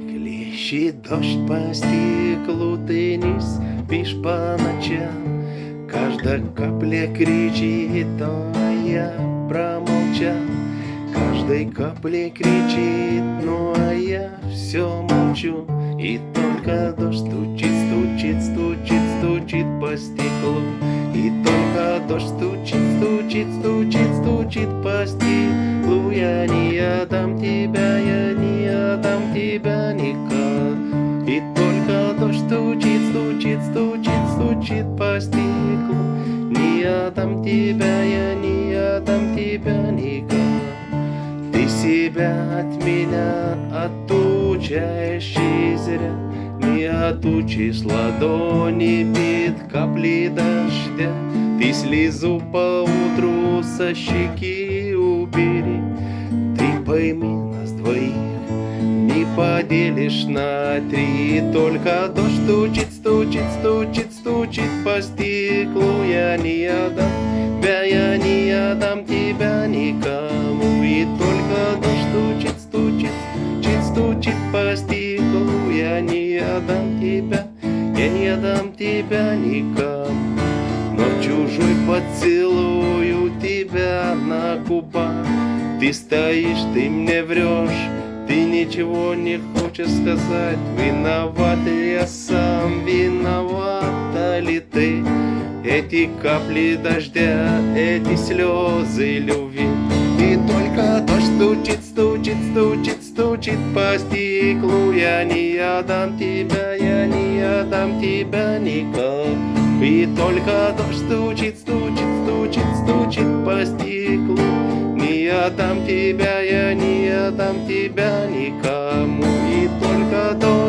Хлещет дождь по стеклу, ты не спишь по ночам. Каждая капля кричит, а я промолчал. Каждой капле кричит, ну а я все молчу. И только дождь стучит, стучит, стучит, стучит по стеклу. И только дождь стучит, стучит, стучит, стучит по стеклу. Я не отдам тебя, я не отдам тебя никому. И только дождь стучит, стучит, стучит, стучит по стеклу. Не отдам тебя, я не отдам тебя никому. Ты себя от меня отучаешь и зря. Не отучишь ладони бит капли дождя. Ты слезу по утру со щеки убери. Ты пойми нас двоих не поделишь на три. Только дождь стучит, стучит, стучит, стучит по стеклу. Я не отдам тебя, я не отдам тебя никому. И только дождь стучит, стучит, стучит, стучит по стеклу. Я не отдам тебя, я не отдам тебя никому. Но чужой поцелую тебя на губах. Ты стоишь, ты мне врешь, ты ничего не хочешь сказать. Виноват ли я сам, виновата ли ты? Эти капли дождя, эти слезы любви. И только дождь стучит, стучит, стучит, стучит по стеклу. Я не отдам тебя, я не отдам тебя никому. И только дождь стучит, стучит, стучит, стучит по стеклу. Не отдам тебя, я не отдам тебя никому. И только дождь